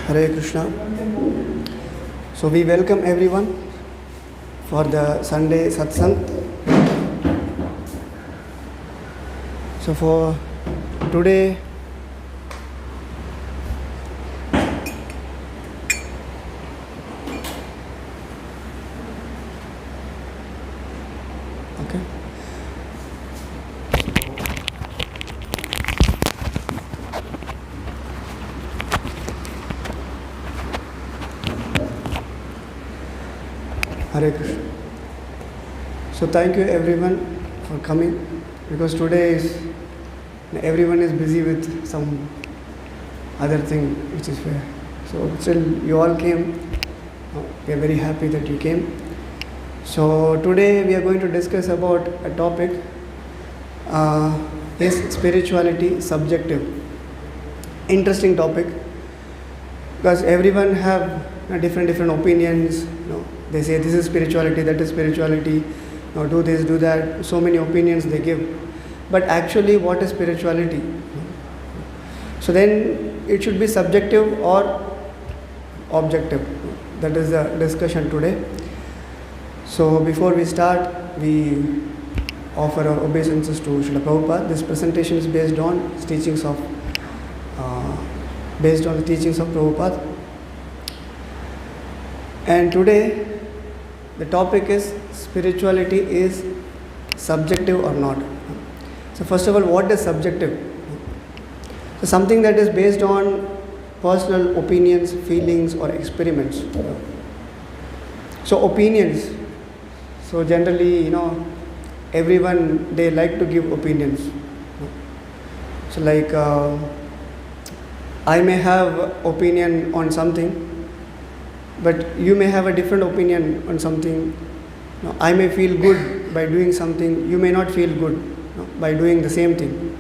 Hare Krishna. So we welcome everyone for the Sunday satsang. So for today, okay. Hare Krishna. So thank you everyone for coming, because today everyone is busy with some other thing which is fair. So still you all came. We are very happy that you came. So today we are going to discuss about a topic, is spirituality subjective? Interesting topic, because everyone have different opinions. They say this is spirituality, that is spirituality, do this, do that, so many opinions they give. But actually what is spirituality? So then it should be subjective or objective. That is the discussion today. So before we start, we offer our obeisances to Srila Prabhupada. This presentation is based on the teachings of Prabhupada. And today the topic is spirituality is subjective or not. So first of all, what is subjective? So something that is based on personal opinions, feelings or experiments. So opinions. So generally, everyone, they like to give opinions. So like I may have opinion on something, but you may have a different opinion on something. I may feel good by doing something, you may not feel good by doing the same thing.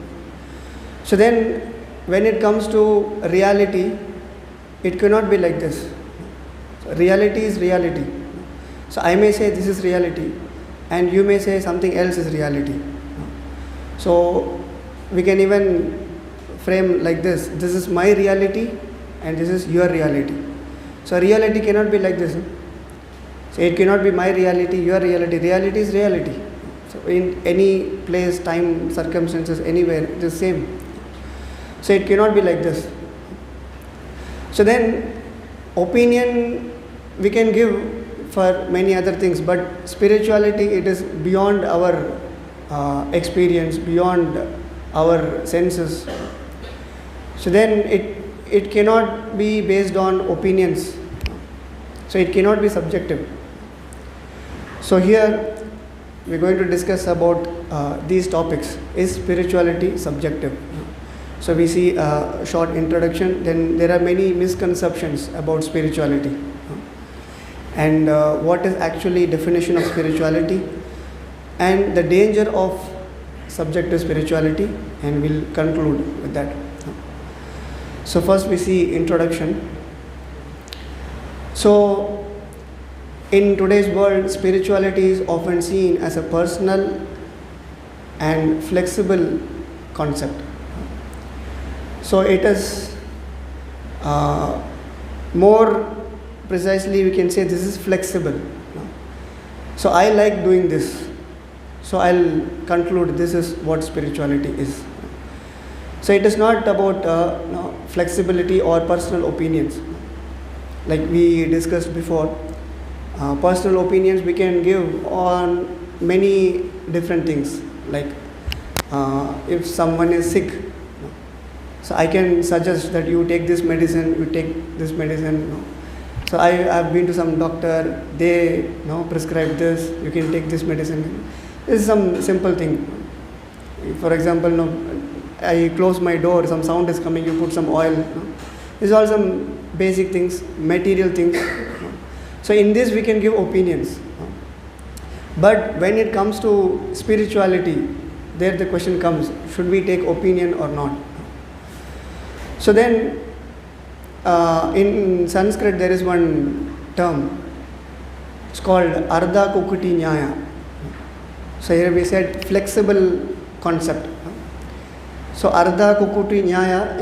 So then when it comes to reality, it cannot be like this. So reality is reality. So I may say this is reality and you may say something else is reality. So we can even frame like this: this is my reality and this is your reality. So reality cannot be like this. So it cannot be my reality, your reality. Reality is reality. So in any place, time, circumstances, anywhere, it is same. So it cannot be like this. So then opinion we can give for many other things, but spirituality, it is beyond our experience, beyond our senses. So then it cannot be based on opinions. So it cannot be subjective. So here we are going to discuss about these topics. Is spirituality subjective? So we see a short introduction. Then there are many misconceptions about spirituality. And what is actually definition of spirituality? And the danger of subjective spirituality. And we'll conclude with that. So first we see introduction. So in today's world, spirituality is often seen as a personal and flexible concept. So it is more precisely we can say this is flexible. So I like doing this. So I'll conclude this is what spirituality is. So it is not about flexibility or personal opinions. Like we discussed before, personal opinions we can give on many different things. Like if someone is sick, so I can suggest that you take this medicine, you take this medicine. So I have been to some doctor, they prescribe this, you can take this medicine. This is some simple thing. For example, I close my door, some sound is coming, you put some oil. These are all some basic things, material things. So in this we can give opinions. But when it comes to spirituality, there the question comes, should we take opinion or not? So then in Sanskrit there is one term, it's called Ardha Kukuti Nyaya. So here we said flexible concept. So Ardha Kukuti Nyaya,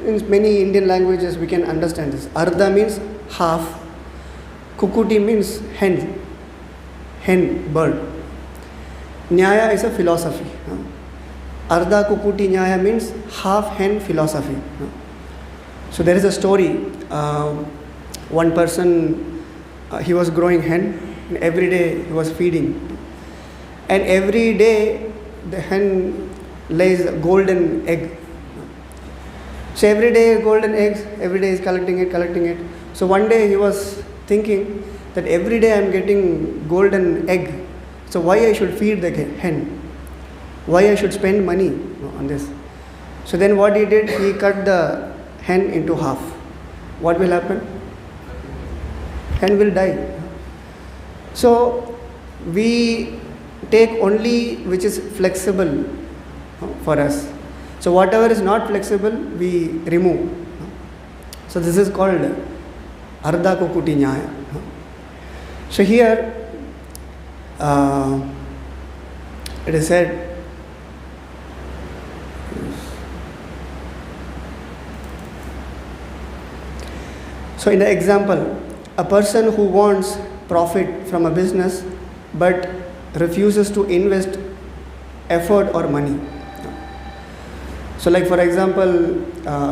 in many Indian languages we can understand this. Ardha means half. Kukuti means hen, bird. Nyaya is a philosophy. Ardha Kukuti Nyaya means half hen philosophy. So there is a story. One person, he was growing hen, and every day he was feeding. And every day the hen lays a golden egg. So every day golden eggs, every day is collecting it. So one day he was thinking that every day I am getting golden egg. So why I should feed the hen? Why I should spend money on this? So then what he did, he cut the hen into half. What will happen? Hen will die. So we take only which is flexible for us. So whatever is not flexible, we remove. So this is called Ardha Kukuti Nyaya. So here it is said, so in the example, a person who wants profit from a business but refuses to invest effort or money. So like for example,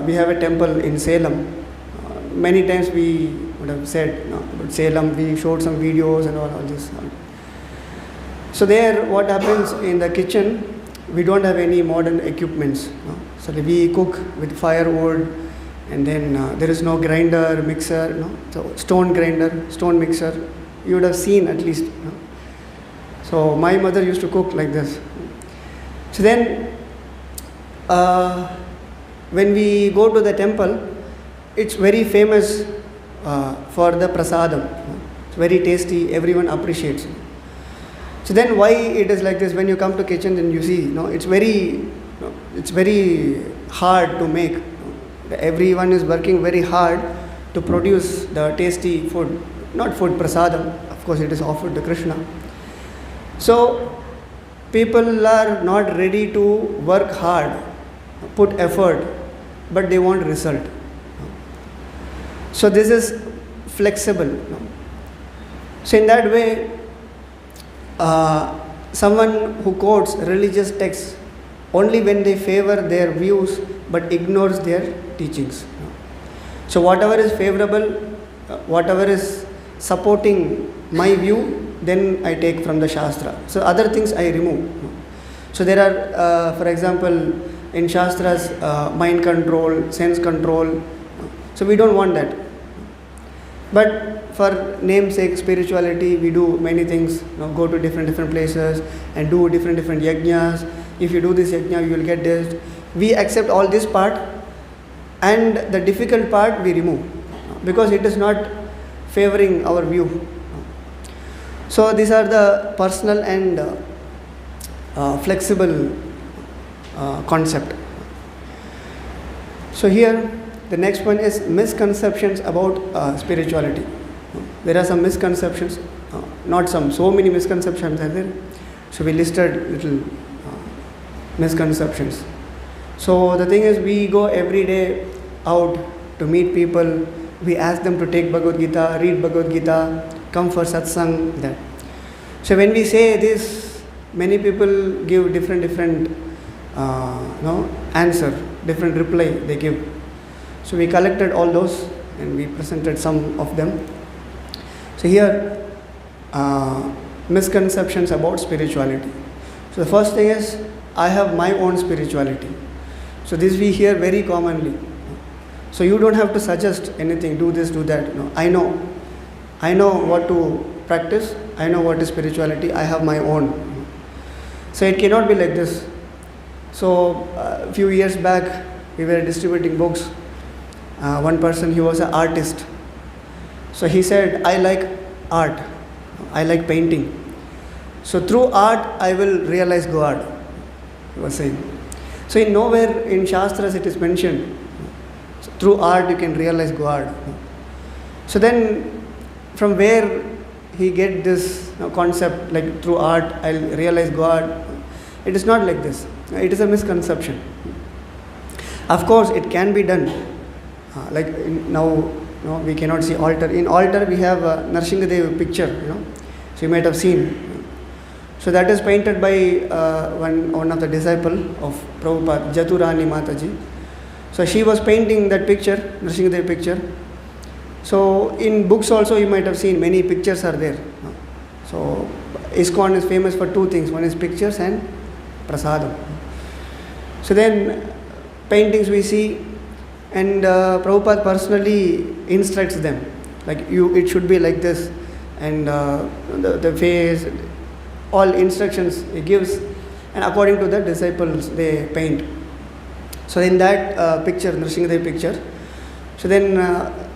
we have a temple in Salem. Many times we would have said about Salem, we showed some videos and all this. So there what happens in the kitchen, we don't have any modern equipments. So we cook with firewood, and then there is no grinder, mixer, so stone grinder, stone mixer. You would have seen at least. So my mother used to cook like this. So then when we go to the temple, it's very famous for the prasadam. It's very tasty, everyone appreciates it. So then why it is like this? When you come to kitchen, then you see, it's very hard to make. Everyone is working very hard to produce the tasty food. Not food, prasadam. Of course, it is offered to Krishna. So people are not ready to work hard, put effort, but they want result. So this is flexible. So in that way, someone who quotes religious texts only when they favor their views but ignores their teachings. So whatever is favorable, whatever is supporting my view, then I take from the Shastra. So other things I remove. So there are, for example, in Shastras, mind control, sense control. So we don't want that. But for namesake spirituality, we do many things. Go to different places and do different yajnas. If you do this yajna, you will get this. We accept all this part, and the difficult part we remove because it is not favoring our view. So these are the personal and flexible concept. So here the next one is misconceptions about spirituality. There are some misconceptions, not some, so many misconceptions are there. So we listed little misconceptions. So the thing is, we go every day out to meet people. We ask them to take Bhagavad Gita, read Bhagavad Gita, come for satsang, that. So when we say this, many people give different answer, different reply they give. So we collected all those and we presented some of them. So here, misconceptions about spirituality. So the first thing is, I have my own spirituality. So this we hear very commonly. So you don't have to suggest anything, do this, do that. No, I know what to practice. I know what is spirituality. I have my own. So it cannot be like this. So a few years back, we were distributing books. One person, he was an artist. So he said, I like art. I like painting. So through art, I will realize God, he was saying. So in nowhere in Shastras it is mentioned. So through art you can realize God. So then from where he get this concept, like through art I'll realize God? It is not like this. It is a misconception. Of course, it can be done. Like now, no, we cannot see altar. In altar, we have Narsinghadev picture, So you might have seen. So that is painted by one of the disciple of Prabhupada, Jaturani Mataji. So she was painting that picture, Narsinghadev picture. So in books also you might have seen many pictures are there. So Iskcon is famous for two things. One is pictures and prasadam. So then paintings we see, and Prabhupada personally instructs them, like it should be like this, and the face, all instructions he gives, and according to the disciples they paint. So in that picture, Narsinghadev picture, so then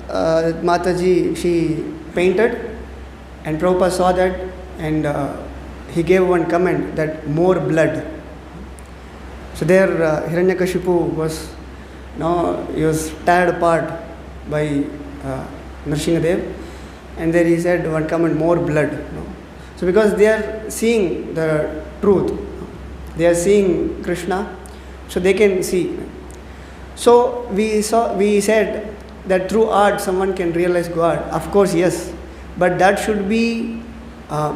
Mataji, she painted, and Prabhupada saw that, and he gave one comment that more blood. So there Hiranyakashipu was, he was teared apart by Narsinghadev, and there he said one comment, more blood. So because they are seeing the truth, they are seeing Krishna, so they can see. So we said that through art someone can realize God. Of course, yes, but that should be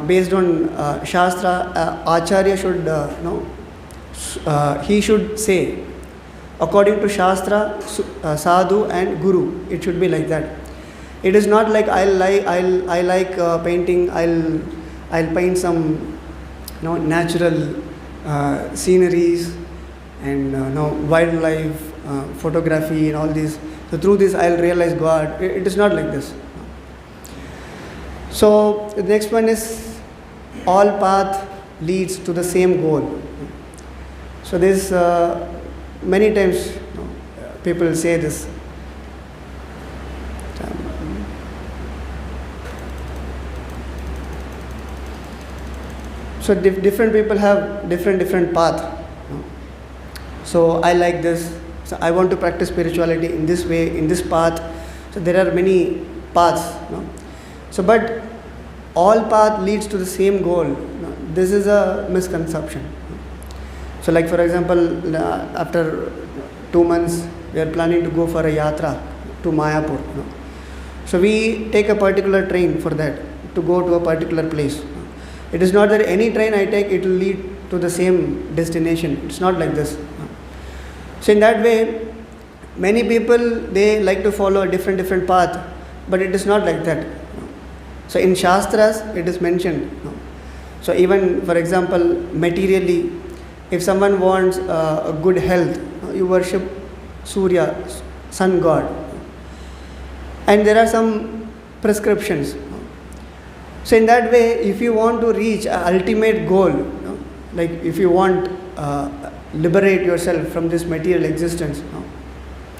based on Shastra. Acharya should he should say according to Shastra, Sadhu and Guru. It should be like that. It is not like I like painting. I'll paint some natural sceneries and wildlife photography and all this. So through this I'll realize God. It is not like this. So the next one is all path leads to the same goal. So this many times people say this. So different people have different path. So I like this. So I want to practice spirituality in this way, in this path. So there are many paths. So but all path leads to the same goal. This is a misconception. So like for example, after 2 months we are planning to go for a yatra to Mayapur. So we take a particular train for that to go to a particular place. It is not that any train I take it will lead to the same destination. It's not like this. So in that way, many people they like to follow a different path, but it is not like that. So in Shastras it is mentioned. So even for example, materially, if someone wants a good health, you worship Surya, sun god, and there are some prescriptions. So in that way, if you want to reach an ultimate goal, like if you want liberate yourself from this material existence,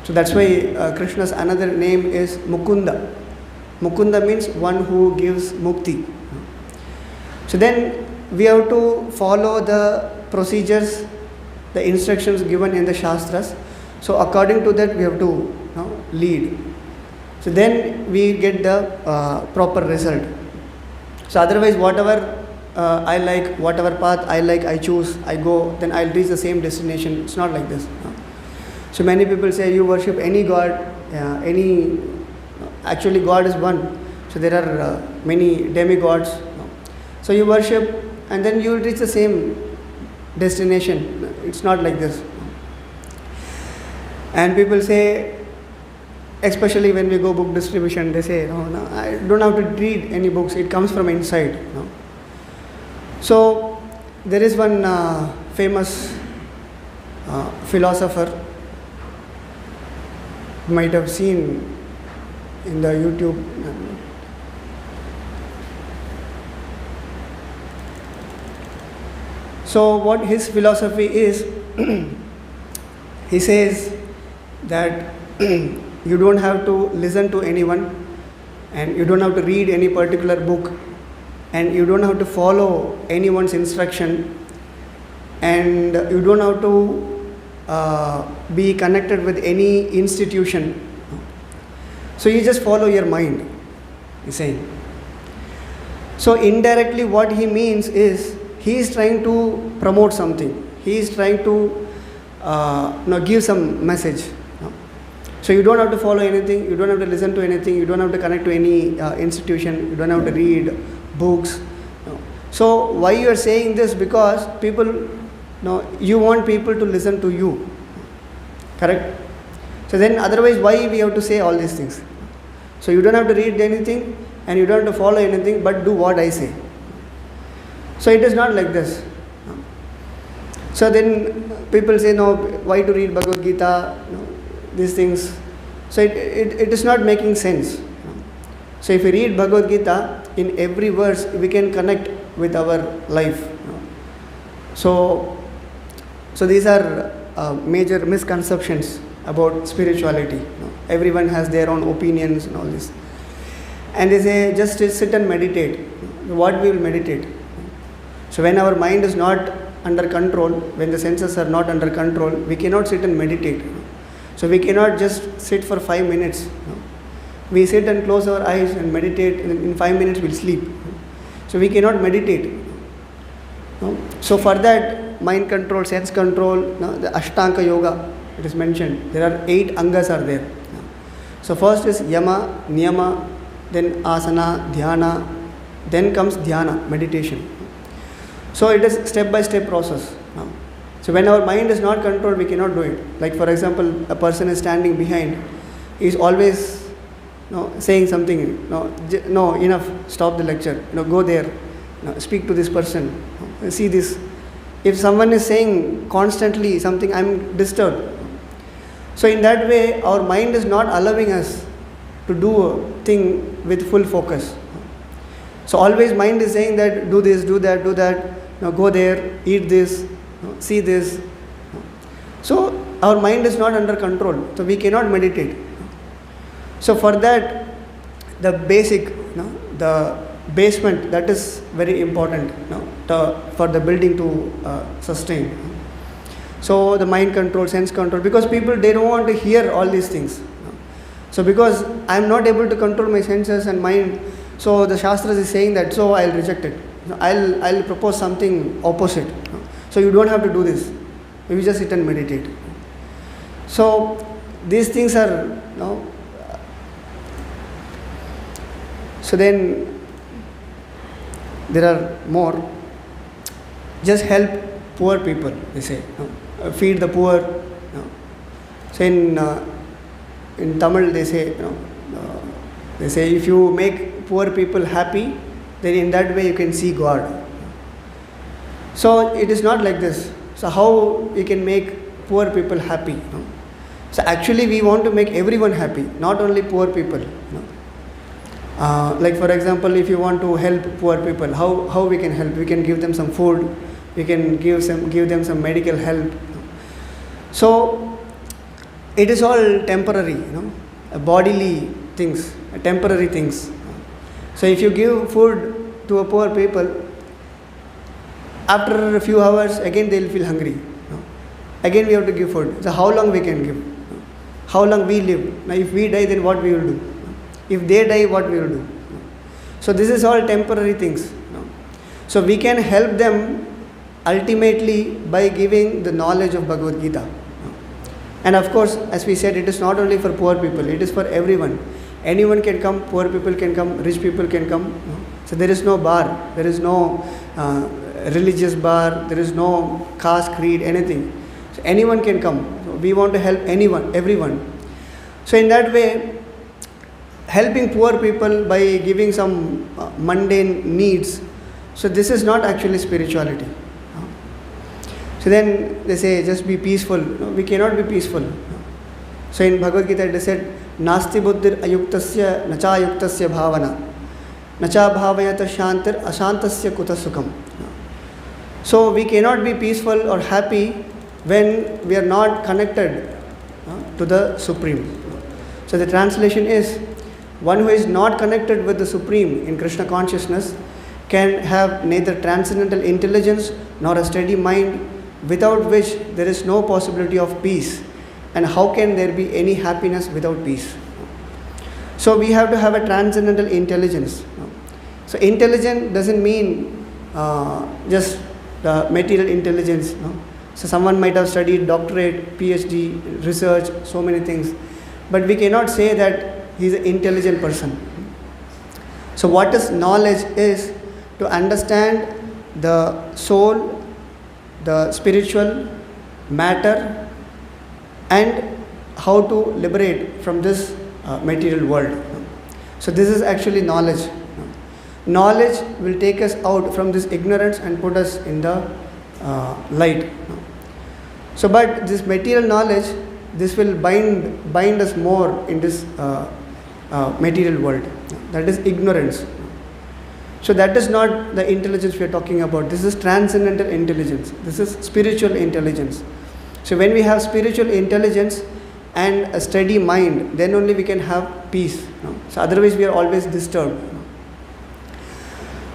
so that's why Krishna's another name is Mukunda. Mukunda means one who gives mukti. So then we have to follow the procedures, the instructions given in the Shastras. So according to that we have to lead. So then we get the proper result. So otherwise whatever I like, whatever path I like, I choose, I go, then I'll reach the same destination. It's not like this. So many people say you worship any god, actually God is one. So there are many demigods. So you worship and then you will reach the same destination. It's not like this. And people say, especially when we go book distribution, they say, no, I don't have to read any books, it comes from inside. So there is one famous philosopher, you might have seen in the YouTube. So what his philosophy is, he says that you don't have to listen to anyone, and you don't have to read any particular book, and you don't have to follow anyone's instruction, and you don't have to be connected with any institution. So you just follow your mind, he's saying. So indirectly what he means is, he is trying to promote something. He is trying to give some message. So you don't have to follow anything, you don't have to listen to anything, you don't have to connect to any institution, you don't have to read books. So why you are saying this? Because people, you want people to listen to you. Correct? So then otherwise why we have to say all these things? So you don't have to read anything and you don't have to follow anything, but do what I say. So it is not like this. So then people say, no, why to read Bhagavad Gita? These things. So it is not making sense. So if we read Bhagavad Gita, in every verse we can connect with our life. So these are major misconceptions about spirituality. Everyone has their own opinions and all this. And they say, just sit and meditate. What we will meditate? So when our mind is not under control, when the senses are not under control, we cannot sit and meditate. So we cannot just sit for 5 minutes. We sit and close our eyes and meditate, and in 5 minutes we'll sleep. So we cannot meditate. So for that, mind control, sense control, the Ashtanga Yoga, it is mentioned. There are 8 angas are there. So first is Yama, Niyama, then Asana, Dhyana, then comes Dhyana, meditation. So it is step-by-step process. So when our mind is not controlled, we cannot do it. Like for example, a person is standing behind, he is always saying something, no, enough, stop the lecture, go there, speak to this person, see this. If someone is saying constantly something, I am disturbed. So in that way, our mind is not allowing us to do a thing with full focus. So always mind is saying that do this, do that, go there, eat this, see this. So our mind is not under control, so we cannot meditate. So for that, the basic, the basement, that is very important for the building to sustain. So the mind control, sense control, because people, they don't want to hear all these things. So because I am not able to control my senses and mind, so the Shastras is saying that, so I'll reject it. I'll propose something opposite. So you don't have to do this. You just sit and meditate. So these things are, so then there are more. Just help poor people, they say. Feed the poor. So in Tamil they say, if you make poor people happy, then in that way you can see God. So it is not like this. So how we can make poor people happy? So actually we want to make everyone happy, not only poor people. Like for example, if you want to help poor people, how we can help? We can give them some food, we can give them some medical help. So it is all temporary, bodily things, temporary things. So if you give food to a poor people, after a few hours, again they will feel hungry. Again we have to give food. So how long we can give? How long we live? Now if we die, then what we will do? If they die, what we will do? So this is all temporary things. So we can help them ultimately by giving the knowledge of Bhagavad Gita. And of course, as we said, it is not only for poor people, it is for everyone. Anyone can come, poor people can come, rich people can come. So there is no bar, there is no religious bar, there is no caste, creed, anything. So anyone can come. So we want to help anyone, everyone. So in that way, helping poor people by giving some mundane needs, so this is not actually spirituality. So then they say, just be peaceful. No, we cannot be peaceful. So in Bhagavad Gita it is said, Nasti buddhir ayuktasya nacha ayuktasya bhavana nacha bhavayata shantir ashantasya kuta sukham. So we cannot be peaceful or happy when we are not connected to the Supreme. So the translation is, one who is not connected with the Supreme in Krishna consciousness can have neither transcendental intelligence nor a steady mind, without which there is no possibility of peace. And how can there be any happiness without peace? So we have to have a transcendental intelligence. So intelligent doesn't mean just the material intelligence, So someone might have studied doctorate, PhD, research, so many things, but we cannot say that he is an intelligent person. So what is knowledge is to understand the soul, the spiritual matter, and how to liberate from this material world. So this is actually knowledge. Knowledge will take us out from this ignorance and put us in the light. So but this material knowledge, this will bind us more in this material world. That is ignorance. So that is not the intelligence we are talking about. This is transcendental intelligence. This is spiritual intelligence. So when we have spiritual intelligence and a steady mind, then only we can have peace. So otherwise we are always disturbed.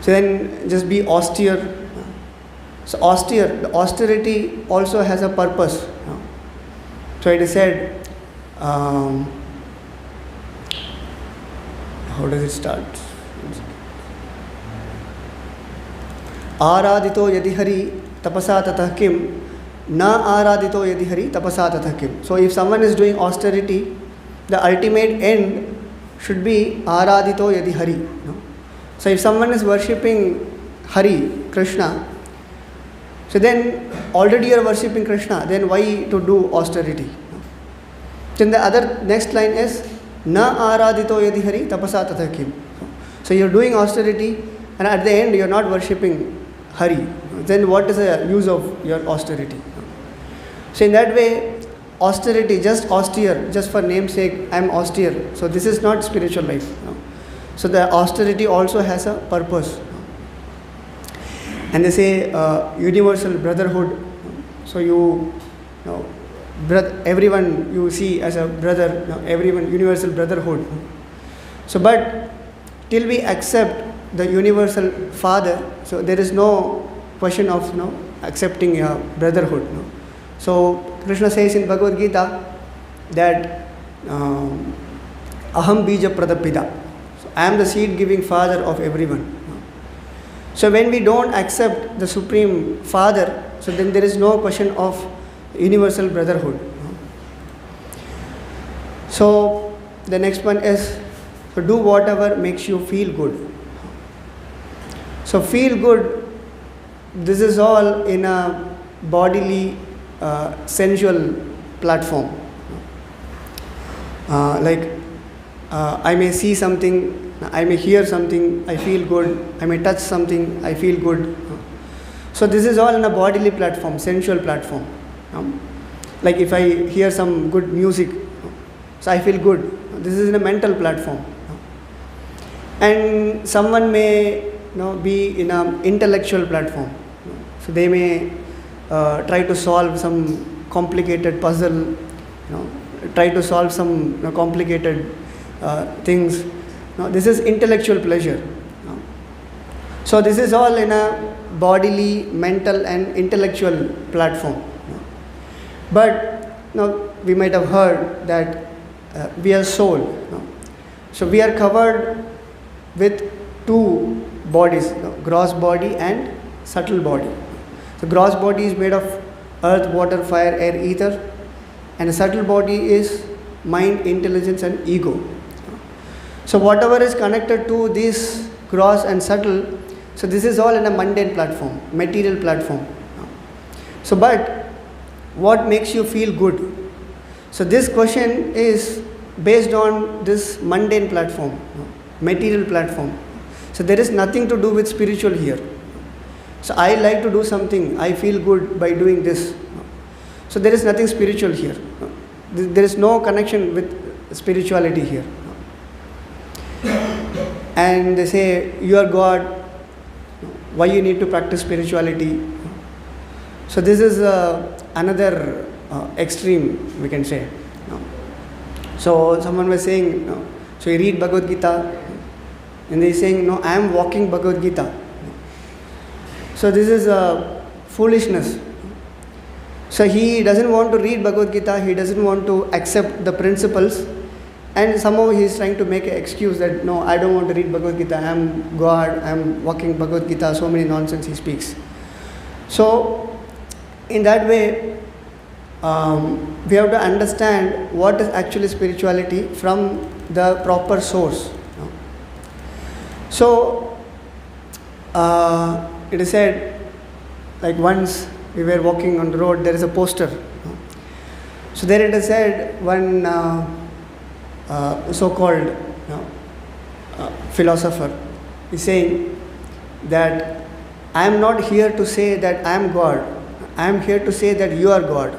So then just be austere. So the austerity also has a purpose. So it is said, how does it start? Aradito yadi hari tapasa tatah kim, na aradito yadi hari tapasa tatah kim. So if someone is doing austerity, the ultimate end should be aradito yadi hari. So if someone is worshipping Hari, Krishna, so then already you are worshipping Krishna, then why to do austerity? Then the other next line is na aradito yadi hari tapasa tatah kim. So you are doing austerity and at the end you are not worshipping Hari. Then what is the use of your austerity? So in that way, austerity, just austere, just for namesake, I am austere. So this is not spiritual life. So the austerity also has a purpose. And they say universal brotherhood. So everyone you see as a brother, everyone, universal brotherhood. So but till we accept the universal father, so there is no question of accepting a brotherhood. So Krishna says in Bhagavad Gita that aham bija pradapida. So I am the seed giving father of everyone. So when we don't accept the supreme father, so then there is no question of universal brotherhood. So the next one is to do whatever makes you feel good. So feel good, this is all in a bodily, sensual platform. I may see something, I may hear something, I feel good. I may touch something, I feel good. So this is all in a bodily platform, sensual platform. Like if I hear some good music, so I feel good. This is in a mental platform. And someone may be in an intellectual platform. So they may try to solve some complicated puzzle, try to solve some complicated things. This is intellectual pleasure. So this is all in a bodily, mental and intellectual platform. But we might have heard that we are soul. So we are covered with two bodies, gross body and subtle body. The gross body is made of earth, water, fire, air, ether, and the subtle body is mind, intelligence and ego. So whatever is connected to this gross and subtle, so this is all in a mundane platform, material platform. So but what makes you feel good? So this question is based on this mundane platform, material platform. So there is nothing to do with spiritual here. So I like to do something, I feel good by doing this. So there is nothing spiritual here. There is no connection with spirituality here. And they say, you are God, why you need to practice spirituality? So this is another extreme, we can say. So someone was saying, so you read Bhagavad Gita, and they are saying, no, I am walking Bhagavad Gita. So this is foolishness. So he doesn't want to read Bhagavad Gita, he doesn't want to accept the principles, and somehow he is trying to make an excuse that, no, I don't want to read Bhagavad Gita, I am God, I am walking Bhagavad Gita, so many nonsense he speaks. So in that way, we have to understand what is actually spirituality from the proper source. So, it is said, like once we were walking on the road, there is a poster. So there it is said, one so-called philosopher is saying that I am not here to say that I am God. I am here to say that you are God.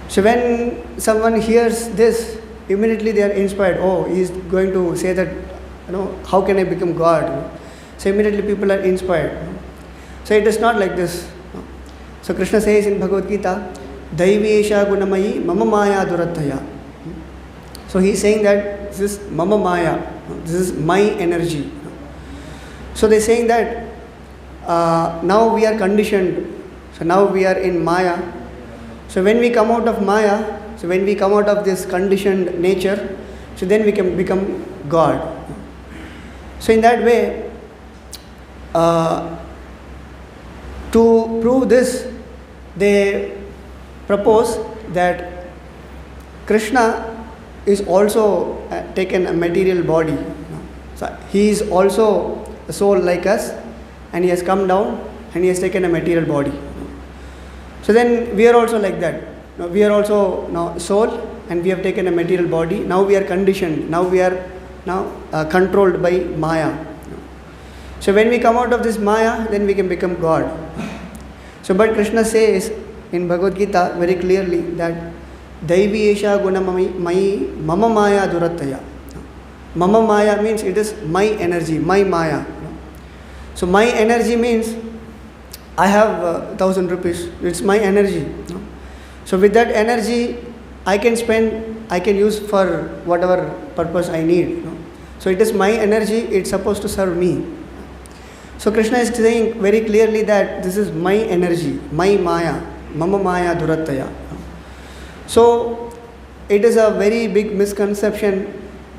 So when someone hears this, immediately they are inspired. Oh, he is going to say that, how can I become God? So immediately people are inspired. So it is not like this. So Krishna says in Bhagavad Gita, Daivesha gunamayi mama maya duratthaya. So he is saying that this is mama maya, this is my energy. So they are saying that now we are conditioned. So now we are in Maya. So when we come out of Maya, so when we come out of this conditioned nature, so then we can become God. So in that way, to prove this, they propose that Krishna is also taken a material body. So he is also a soul like us, and he has come down and he has taken a material body. So then we are also like that. Now we are also now soul, and we have taken a material body. Now we are conditioned. Now we are controlled by Maya. So when we come out of this Maya, then we can become God. So but Krishna says in Bhagavad Gita very clearly that Daivi Esha Gunamayi Mama Maya Durattaya. Mama Maya means it is my energy, my Maya. So my energy means I have 1,000 rupees. It's my energy. So with that energy, I can spend, I can use for whatever purpose I need. So it is my energy. It's supposed to serve me. So Krishna is saying very clearly that this is my energy, my Maya, Mama Maya Durattaya. So it is a very big misconception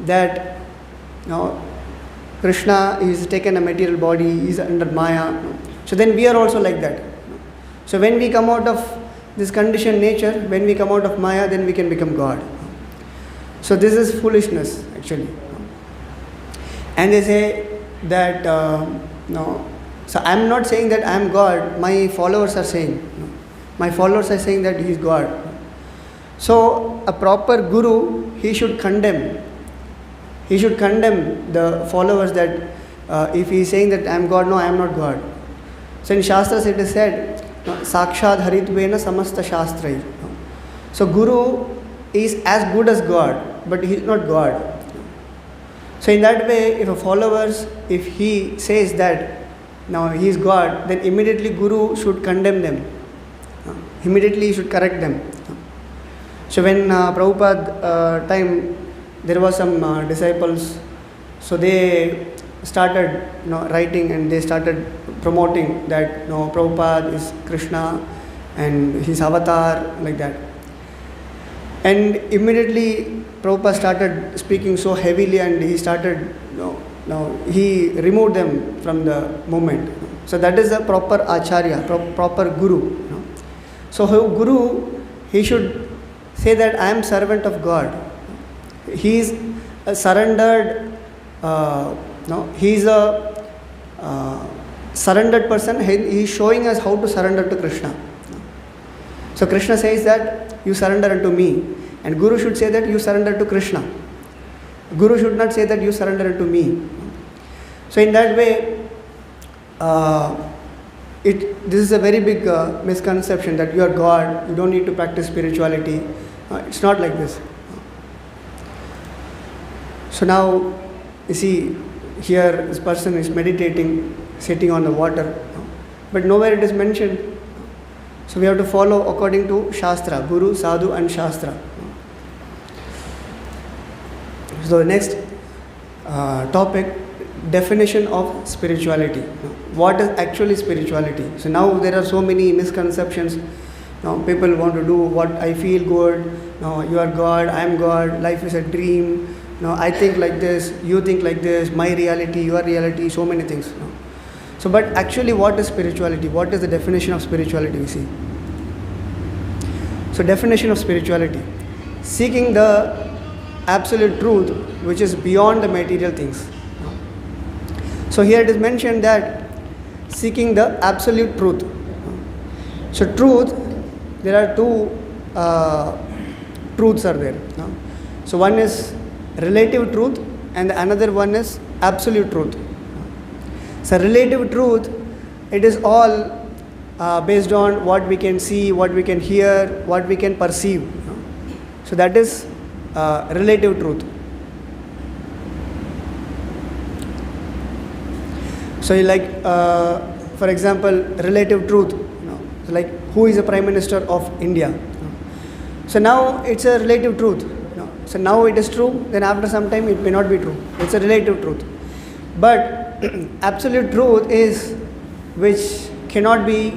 that Krishna is taken a material body, he is under Maya. So then we are also like that. So when we come out of this conditioned nature, when we come out of Maya, then we can become God. So this is foolishness actually. And they say that, so I am not saying that I am God, my followers are saying. My followers are saying that he is God. So a proper guru, he should condemn. He should condemn the followers that if he is saying that I am God, no, I am not God. So in Shastras it is said, Sakshad Haritvena Samasta Shastrai. So Guru is as good as God, but he is not God. So in that way, if a followers, if he says that now he is God, then immediately Guru should condemn them. Immediately he should correct them. So when Prabhupada time, there was some disciples, so they started writing and they started promoting that Prabhupada is Krishna and his avatar, like that. And immediately Prabhupada started speaking so heavily, and he started, he removed them from the movement. So that is a proper acharya, proper guru. So guru, he should say that I am servant of God. He is a surrendered, he is a surrendered person. He is showing us how to surrender to Krishna. So Krishna says that you surrender unto me, and Guru should say that you surrender to Krishna. Guru should not say that you surrender unto me. So in that way, this is a very big misconception that you are God, you don't need to practice spirituality. It's not like this. So now, you see, here this person is meditating, sitting on the water, but nowhere it is mentioned. So we have to follow according to Shastra, Guru, Sadhu and Shastra. So the next topic, definition of spirituality. What is actually spirituality? So now there are so many misconceptions. Now people want to do what I feel good. Now you are God, I am God, life is a dream. Now I think like this, you think like this, my reality, your reality, so many things. So So, but actually, what is spirituality? What is the definition of spirituality? We see. So, definition of spirituality: seeking the absolute truth, which is beyond the material things. So, here it is mentioned that seeking the absolute truth. So, truth, there are two truths are there. So, one is relative truth, and another one is absolute truth. So, relative truth, it is all based on what we can see, what we can hear, what we can perceive. So, that is relative truth. So, like for example, relative truth, like who is the Prime Minister of India? So, now it's a relative truth. So, now it is true, then after some time it may not be true. It's a relative truth. But absolute truth is which cannot be,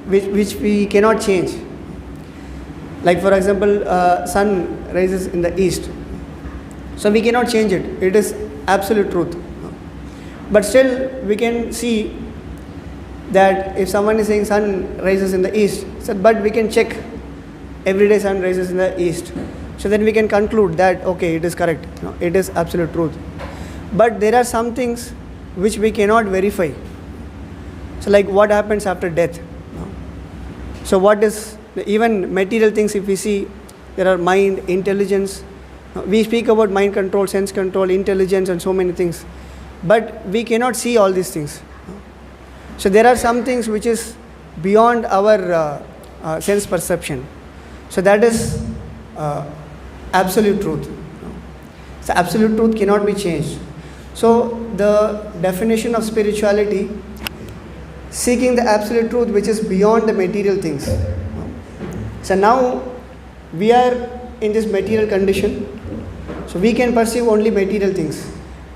which we cannot change. Like for example, sun rises in the east. So, we cannot change it. It is absolute truth. But still we can see that if someone is saying sun rises in the east, so, but we can check every day sun rises in the east. So then we can conclude that okay, it is correct. It is absolute truth. But there are some things which we cannot verify. So like what happens after death? So what is, even material things, if we see, there are mind, intelligence. We speak about mind control, sense control, intelligence and so many things. But we cannot see all these things. So there are some things which is beyond our sense perception. So that is absolute truth. So absolute truth cannot be changed. So the definition of spirituality, seeking the absolute truth which is beyond the material things. So now we are in this material condition. So we can perceive only material things.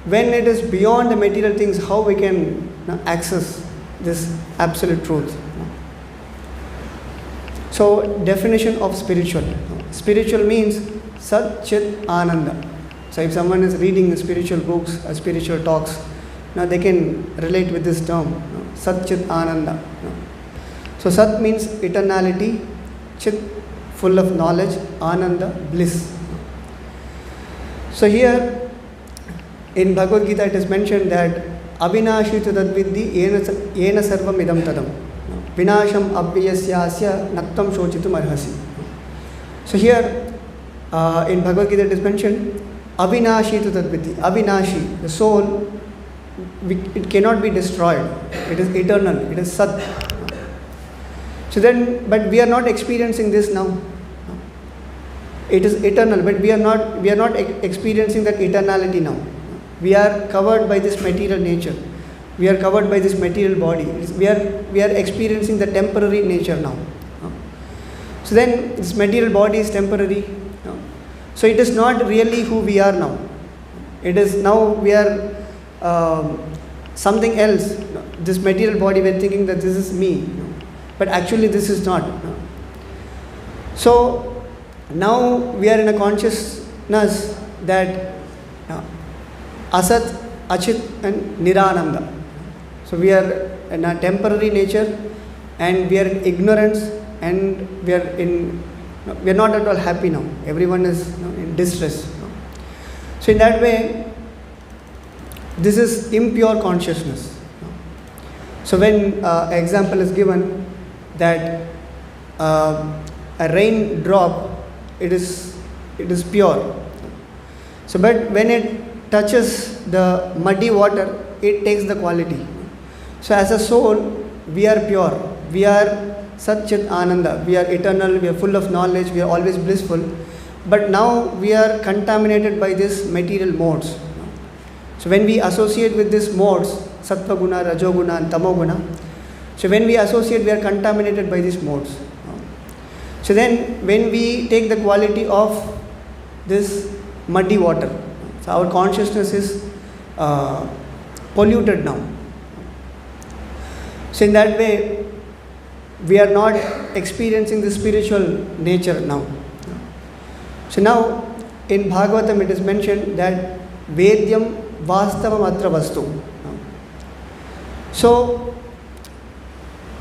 When it is beyond the material things, how we can access this absolute truth? So definition of spiritual. Spiritual means Sat Chit Ananda. So if someone is reading spiritual books, spiritual talks, now they can relate with this term, Sat Chit Ananda. So Sat means eternality, Chit full of knowledge, Ananda bliss. So here in Bhagavad Gita it is mentioned that Avinashi tu tadviddi yena sarvam idam tadam. Vinasham abhyasyasya naktam shochitum arhasi. So here in Bhagavad Gita it is mentioned Avinashi tu tadviddi. Avinashi, the soul, it cannot be destroyed. It is eternal. It is Sat. So then, but we are not experiencing this now. It is eternal, but we are not experiencing that eternality now. We are covered by this material nature. We are covered by this material body. We are experiencing the temporary nature now. So then this material body is temporary. So it is not really who we are now. It is now we are something else. This material body, we are thinking that this is me. But actually this is not. So now we are in a consciousness that Asat, Achit and Nirananda. So we are in a temporary nature and we are in ignorance and we are not at all happy now. Everyone is in distress. So in that way, this is impure consciousness. So when example is given that a rain drop, it is pure. So but when it touches the muddy water, it takes the quality. So as a soul, we are pure. We are Sat Chit Ananda. We are eternal. We are full of knowledge. We are always blissful. But now we are contaminated by these material modes. So when we associate with these modes, Sattva Guna, Rajoguna and Tamoguna, so when we associate, we are contaminated by these modes. So then when we take the quality of this muddy water, so our consciousness is polluted now. So in that way, we are not experiencing the spiritual nature now. So now in Bhagavatam it is mentioned that Vedyam Vastavam Atra Vastu. So,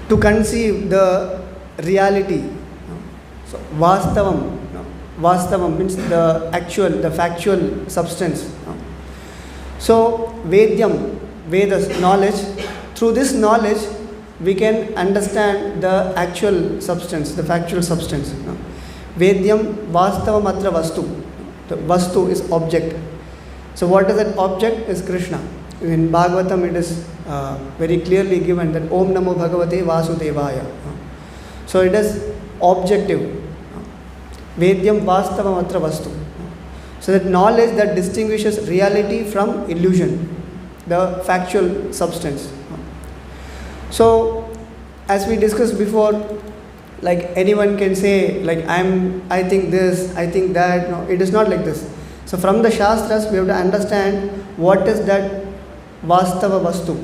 to conceive the reality, so Vastavam, Vastavam means the actual, the factual substance. So, Vedyam, Vedas, knowledge, through this knowledge, we can understand the actual substance, the factual substance. Vedyam Vastavam Atra Vastu. The Vastu is object. So what is that object? Is Krishna. In Bhagavatam it is very clearly given that Om Namo Bhagavate Vasudevaya. So it is objective. Vedyam Vastavam Atra Vastu. So that knowledge that distinguishes reality from illusion, the factual substance. So, as we discussed before, like anyone can say, like I think this, I think that. No, it is not like this. So, from the Shastras, we have to understand what is that Vastava Vastu.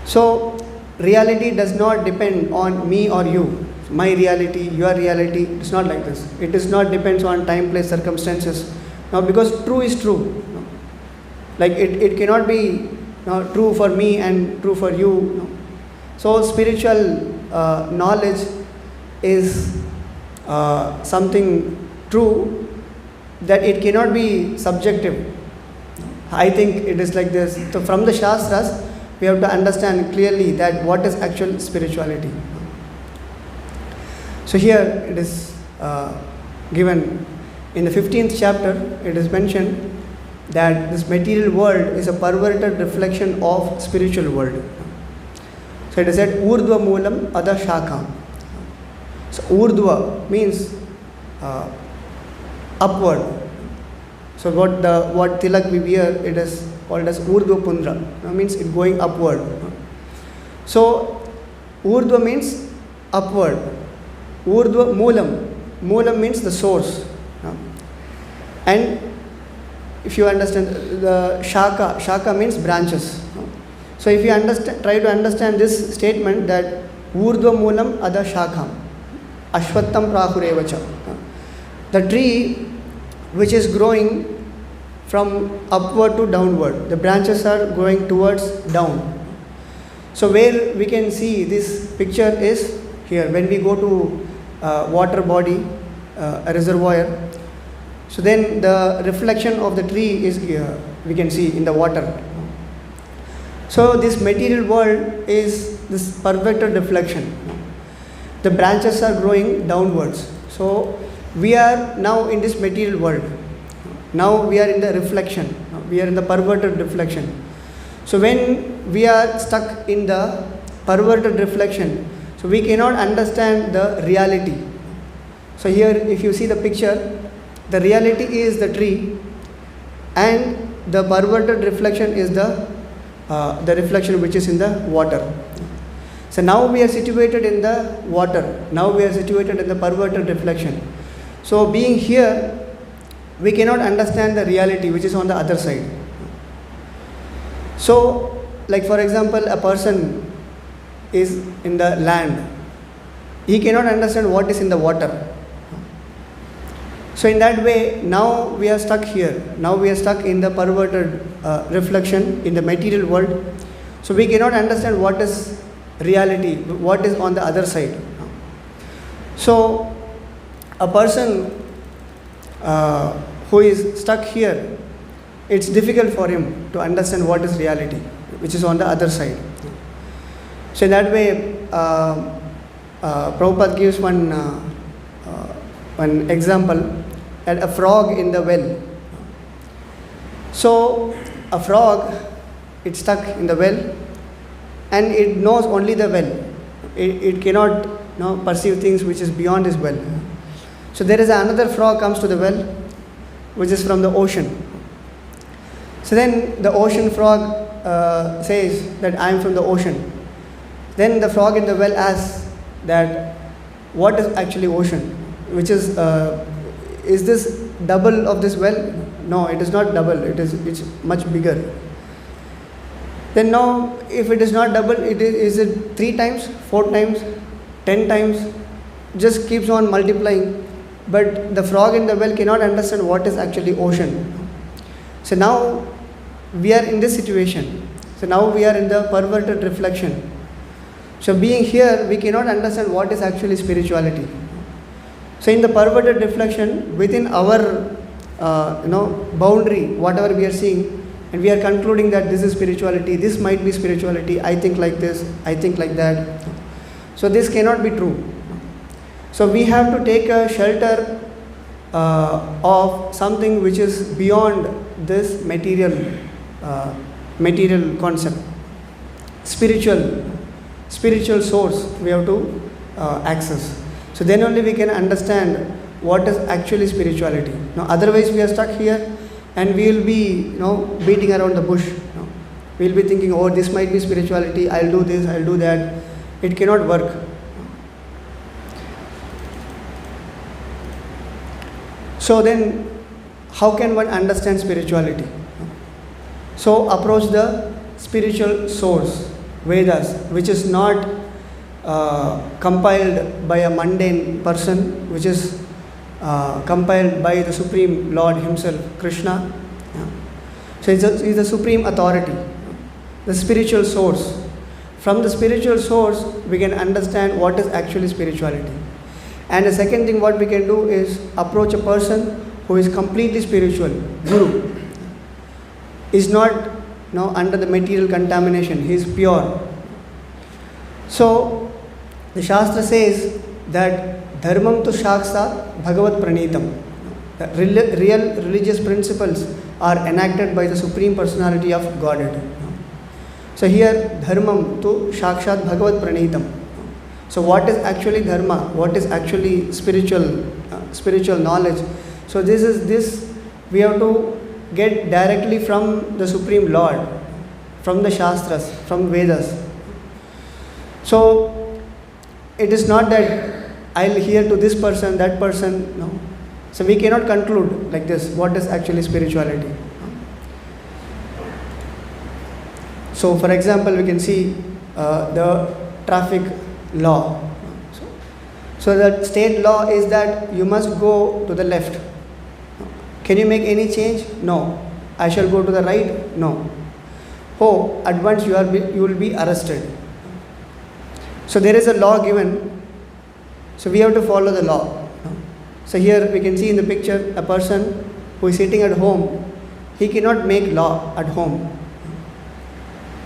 So, reality does not depend on me or you. My reality, your reality, it's not like this. It is not depends on time, place, circumstances. Now, because true is true. Like it cannot be true for me and true for you. So spiritual knowledge is something true that it cannot be subjective. I think it is like this. So from the Shastras, we have to understand clearly that what is actual spirituality. So here it is given in the 15th chapter, it is mentioned that this material world is a perverted reflection of spiritual world. So it is said Urdhva Moolam Adha Shakha. So Urdhva means upward. So what tilak we wear, it is called as Urdhva Pundra. Means it going upward. So Urdhva means upward. Urdhva Moolam. Moolam means the source. And if you understand the Shaka means branches. So if you try to understand this statement that Urdhva Moolam Adha Shakham Ashwattham Prahurevacha, the tree which is growing from upward to downward, the branches are going towards down. So where we can see this picture is here. When we go to water body, a reservoir, so then the reflection of the tree is here, we can see in the water. So this material world is this perverted reflection. The branches are growing downwards. So we are now in this material world. Now we are in the reflection. We are in the perverted reflection. So when we are stuck in the perverted reflection, so we cannot understand the reality. So here if you see the picture, the reality is the tree and the perverted reflection is the reflection which is in the water. So now we are situated in the water. Now we are situated in the perverted reflection. So being here, we cannot understand the reality which is on the other side. So like for example, a person is in the land. He cannot understand what is in the water. So in that way, now we are stuck here. Now we are stuck in the perverted reflection in the material world. So we cannot understand what is reality, what is on the other side. So a person who is stuck here, it's difficult for him to understand what is reality, which is on the other side. So in that way, Prabhupada gives one example, at a frog in the well. So a frog, it's stuck in the well and it knows only the well. It cannot perceive things which is beyond this well. So there is another frog comes to the well, which is from the ocean. So then the ocean frog says that I am from the ocean. Then the frog in the well asks that what is actually ocean, which is this double of this well? No, it is not double, it's much bigger. Then now if it is not double, is it 3 times, 4 times, 10 times, just keeps on multiplying. But the frog in the well cannot understand what is actually ocean. So now we are in this situation. So now we are in the perverted reflection. So being here, we cannot understand what is actually spirituality. So in the perverted reflection, within our boundary, whatever we are seeing, and we are concluding that this is spirituality, this might be spirituality, I think like this, I think like that. So this cannot be true. So we have to take a shelter of something which is beyond this material concept. Spiritual source we have to access. So then only we can understand what is actually spirituality. Now otherwise we are stuck here and we will be beating around the bush. We will be thinking, oh, this might be spirituality, I'll do this, I'll do that. It cannot work. So then how can one understand spirituality? So approach the spiritual source, Vedas, which is not compiled by a mundane person, which is compiled by the Supreme Lord Himself, Krishna. So He's the supreme authority, the spiritual source. From the spiritual source, we can understand what is actually spirituality. And the second thing what we can do is approach a person who is completely spiritual, Guru. Is not under the material contamination, he is pure. So the Shastra says that dharmam tu shakshat bhagavat pranitam. The real religious principles are enacted by the Supreme Personality of Godhead. So here dharmam tu shakshat bhagavat pranitam. So what is actually dharma? What is actually spiritual knowledge? So this we have to get directly from the Supreme Lord, from the Shastras, from Vedas. So it is not that I'll hear to this person, that person, no. So we cannot conclude like this, what is actually spirituality. So for example, we can see the traffic law. So the state law is that you must go to the left. Can you make any change? No. I shall go to the right? No. Oh, at once you will be arrested. So there is a law given. So we have to follow the law. So here we can see in the picture a person who is sitting at home. He cannot make law at home.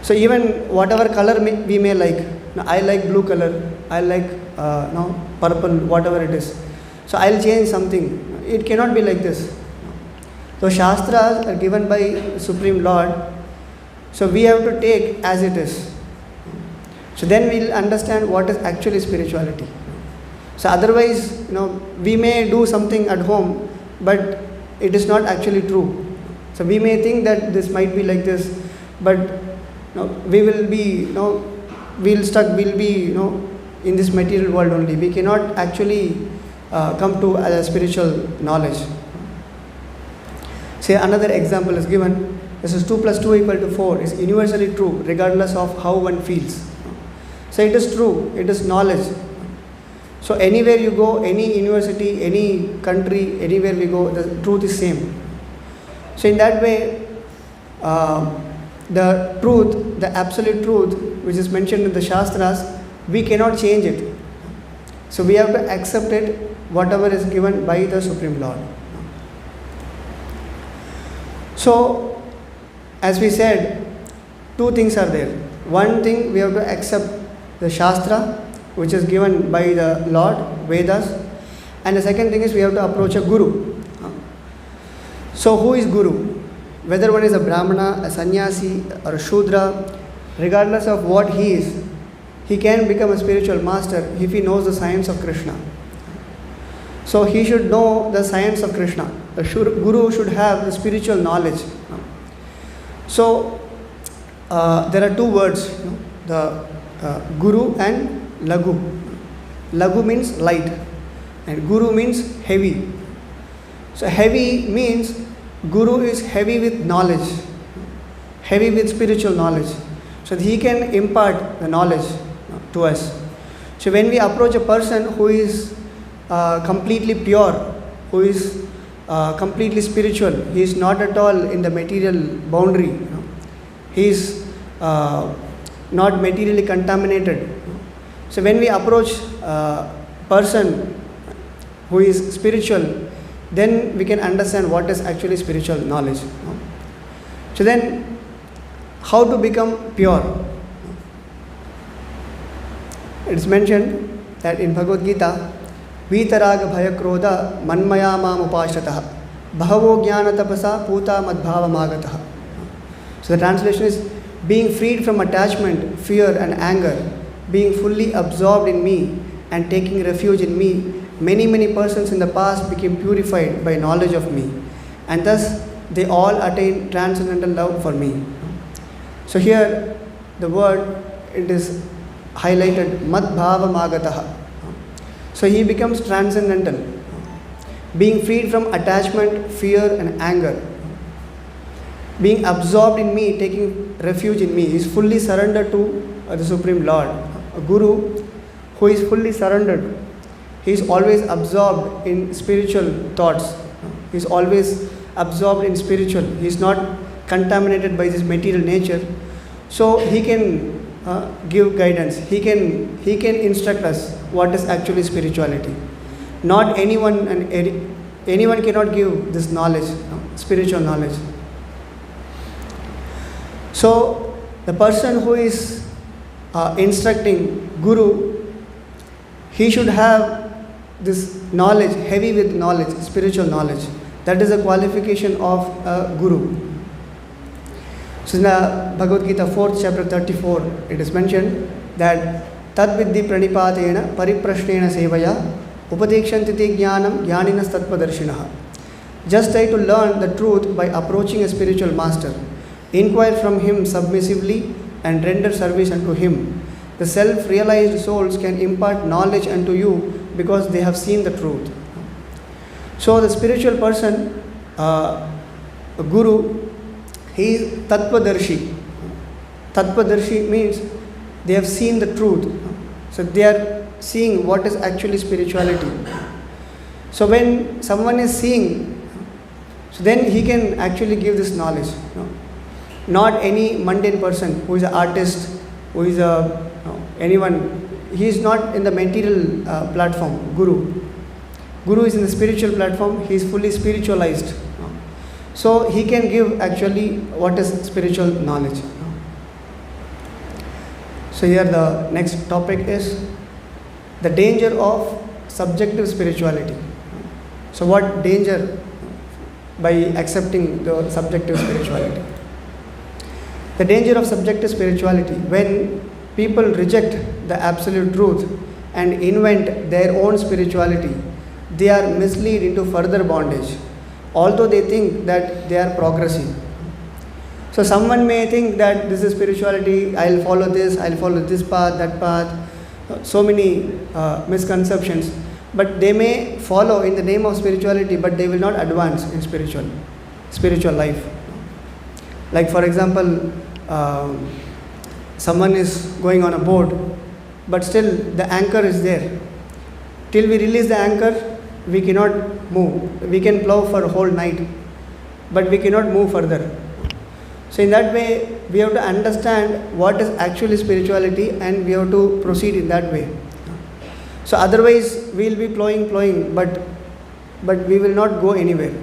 So even whatever color we may like. Now, I like blue color. I like purple, whatever it is. So I'll change something. It cannot be like this. So Shastras are given by Supreme Lord. So we have to take as it is. So then we'll understand what is actually spirituality. So otherwise, we may do something at home, but it is not actually true. So we may think that this might be like this, but we will be, we'll be, in this material world only. We cannot actually come to a spiritual knowledge. Say another example is given. This is 2 plus 2 equal to 4 is universally true regardless of how one feels. So it is true, it is knowledge. So anywhere you go, any university, any country, anywhere we go, the truth is same. So in that way, the truth, the absolute truth, which is mentioned in the Shastras, we cannot change it. So we have to accept it, whatever is given by the Supreme Lord. So, as we said, two things are there. One thing, we have to accept the Shastra, which is given by the Lord, Vedas. And the second thing is we have to approach a Guru. So who is Guru? Whether one is a Brahmana, a Sannyasi or a Shudra, regardless of what he is, he can become a spiritual master if he knows the science of Krishna. So he should know the science of Krishna. The Guru should have the spiritual knowledge. So there are two words, the Guru and Lagu. Lagu means light and Guru means heavy. So heavy means Guru is heavy with knowledge, heavy with spiritual knowledge. So he can impart the knowledge to us. So when we approach a person who is completely pure, who is completely spiritual, he is not at all in the material boundary. He is not materially contaminated. So when we approach a person who is spiritual, then we can understand what is actually spiritual knowledge. So then, how to become pure? It is mentioned that in Bhagavad Gita, Vitaraga Bhaya Krodha Manmaya Mam Upashatah Bhavo Jnana Tapasa Puta Madbhava Magataha. So the translation is being freed from attachment, fear and anger, being fully absorbed in me and taking refuge in me. Many persons in the past became purified by knowledge of me, and thus they all attain transcendental love for me. So here the word, it is highlighted, Madbhava Magataha. So he becomes transcendental, being freed from attachment, fear and anger, being absorbed in me, taking refuge in me. He is fully surrendered to the Supreme Lord. A guru who is fully surrendered, he is always absorbed in spiritual thoughts. He is always absorbed in spiritual. He is not contaminated by this material nature. So he can give guidance. He can instruct us what is actually spirituality. Not anyone cannot give this knowledge, spiritual knowledge. So the person who is instructing guru, he should have this knowledge, heavy with knowledge, spiritual knowledge. That is a qualification of a guru. So in the Bhagavad Gita 4th chapter 34, it is mentioned that Tad Viddhi Pranipatena Pariprashnena Sevaya Upadekshanti Jnanam Jnaninas Tatpadarshinaha. Just try to learn the truth by approaching a spiritual master. Inquire from him submissively and render service unto him. The self-realized souls can impart knowledge unto you because they have seen the truth. So the spiritual person, a guru, he is Tatpadarshi. Tatpadarshi means they have seen the truth. So they are seeing what is actually spirituality. So when someone is seeing, so then he can actually give this knowledge. Not any mundane person who is an artist, who is anyone. He is not in the material platform, guru. Guru is in the spiritual platform. He is fully spiritualized. So he can give actually what is spiritual knowledge. So here the next topic is the danger of subjective spirituality. So what danger by accepting the subjective spirituality? The danger of subjective spirituality, when people reject the absolute truth and invent their own spirituality, they are misled into further bondage, although they think that they are progressing. So someone may think that this is spirituality, I'll follow this path, that path, so many misconceptions, but they may follow in the name of spirituality, but they will not advance in spiritual life. Like for example, someone is going on a boat, but still the anchor is there. Till we release the anchor, we cannot move. We can plow for a whole night, but we cannot move further. So in that way, we have to understand what is actually spirituality and we have to proceed in that way. So otherwise, we will be plowing, but we will not go anywhere.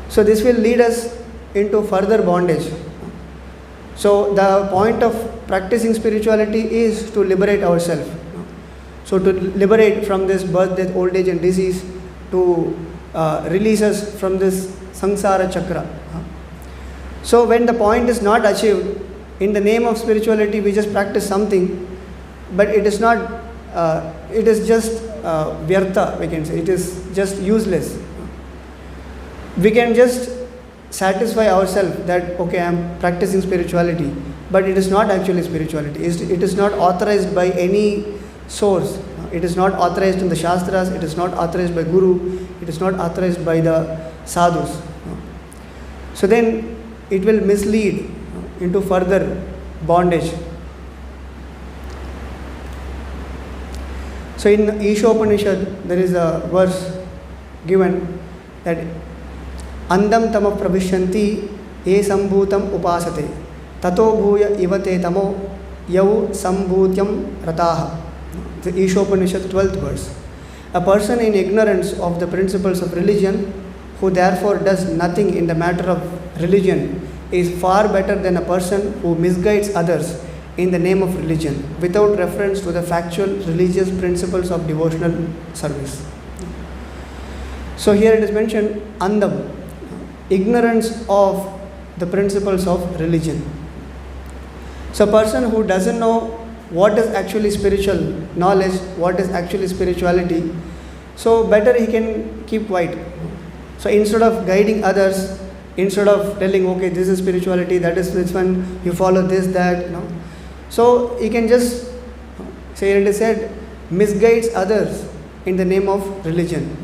So this will lead us into further bondage. So the point of practicing spirituality is to liberate ourselves. So to liberate from this birth, death, old age and disease, to release us from this samsara chakra. So when the point is not achieved, in the name of spirituality we just practice something, but it is not, it is just vyartha, we can say, it is just useless. We can just satisfy ourselves that, okay, I am practicing spirituality, but it is not actually spirituality. It is not authorized by any source. It is not authorized in the Shastras, it is not authorized by Guru, it is not authorized by the sadhus. So then it will mislead into further bondage. So in Ishopanishad, there is a verse given that Andam tama pravishyanti e sambhutam upasate tato bhuya ivate tamo yau sambhutyam rataha. The Ishopanishad 12th verse. A person in ignorance of the principles of religion, who therefore does nothing in the matter of religion, is far better than a person who misguides others in the name of religion, without reference to the factual religious principles of devotional service. So here it is mentioned, andam, ignorance of the principles of religion. So a person who doesn't know what is actually spiritual knowledge, what is actually spirituality, so better he can keep quiet. So instead of guiding others, instead of telling, okay, this is spirituality, that is this one, you follow this, that, so he can just say, it is said, misguides others in the name of religion.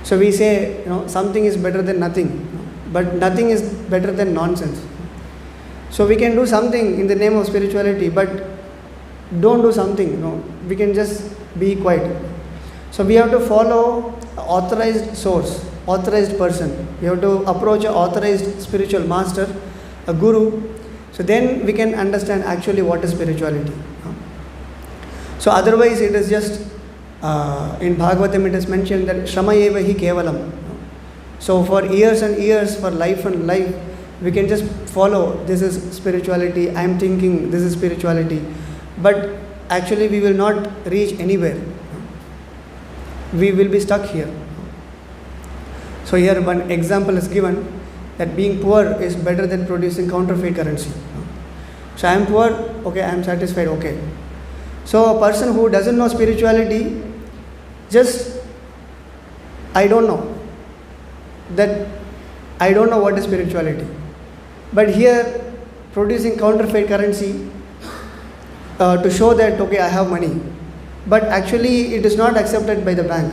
So we say, something is better than nothing, but nothing is better than nonsense. So we can do something in the name of spirituality, but don't do something, we can just be quiet. So we have to follow authorized source, authorized person. We have to approach an authorized spiritual master, a guru. So then we can understand actually what is spirituality. So otherwise it is just, in Bhagavatam it is mentioned that Shrama eva hi kevalam. So for years and years, for life and life, we can just follow, this is spirituality, I am thinking this is spirituality. But actually we will not reach anywhere. We will be stuck here. So here one example is given, that being poor is better than producing counterfeit currency. So I am poor, okay, I am satisfied, okay. So a person who doesn't know spirituality, just, I don't know what is spirituality. But here, producing counterfeit currency to show that, okay, I have money. But actually it is not accepted by the bank.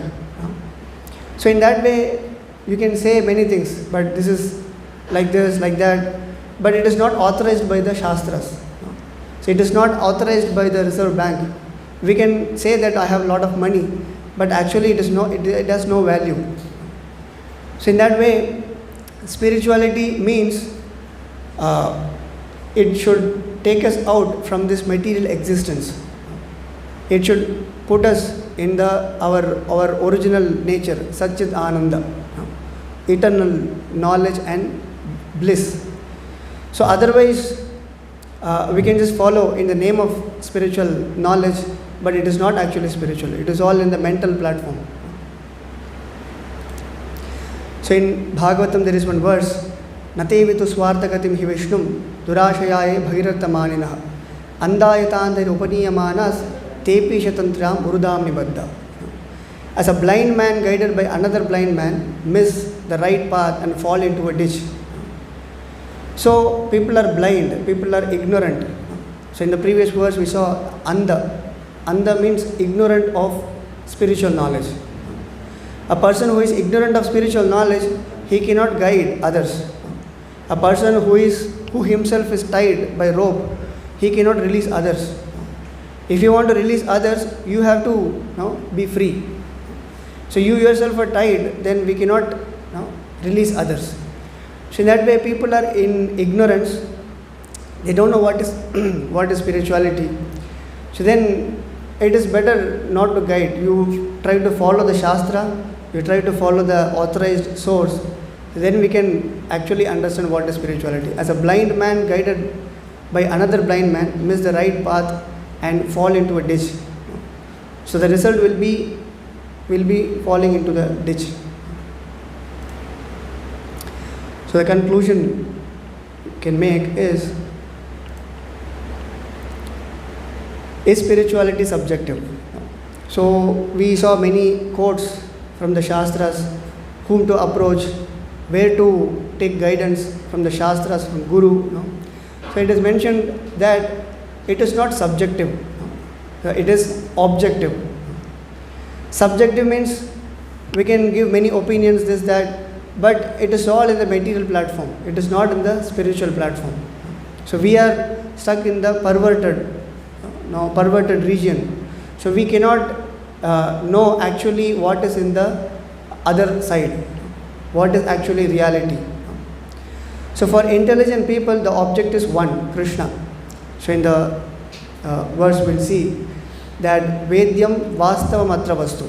So in that way, you can say many things, but this is like this, like that, but it is not authorized by the Shastras. So it is not authorized by the Reserve Bank. We can say that I have a lot of money, but actually it has no value. So in that way, spirituality means it should take us out from this material existence. It should put us in our original nature, Satchit Ananda, eternal knowledge and bliss. So otherwise, we can just follow in the name of spiritual knowledge, but it is not actually spiritual. It is all in the mental platform. So in Bhagavatam there is one verse, Natevitu swartagatim hi Vishnum durashayaye bhagiratamanilah andayatandhir upaniyamanas tepi shatantram urudam nibaddha. As a blind man guided by another blind man miss the right path and fall into a ditch. So people are blind, people are ignorant. So in the previous verse we saw Andha. Andha means ignorant of spiritual knowledge. A person who is ignorant of spiritual knowledge, he cannot guide others. A person who himself is tied by rope, he cannot release others. If you want to release others, you have to be free. So you yourself are tied, then we cannot release others. So in that way, people are in ignorance. They don't know what is spirituality. So then it is better not to guide. You try to follow the Shastra, you try to follow the authorized source. Then we can actually understand what is spirituality. As a blind man guided by another blind man, miss the right path and fall into a ditch. So the result will be falling into the ditch. So the conclusion you can make is spirituality subjective? So we saw many quotes from the Shastras, whom to approach, where to take guidance from the Shastras, from Guru. So it is mentioned that it is not subjective, it is objective. Subjective means we can give many opinions, this, that, but it is all in the material platform. It is not in the spiritual platform. So we are stuck in the perverted region. So we cannot know actually what is in the other side, what is actually reality. So for intelligent people, the object is one, Krishna. So in the verse we'll see that Vedyam Vastavam Atra Vastu.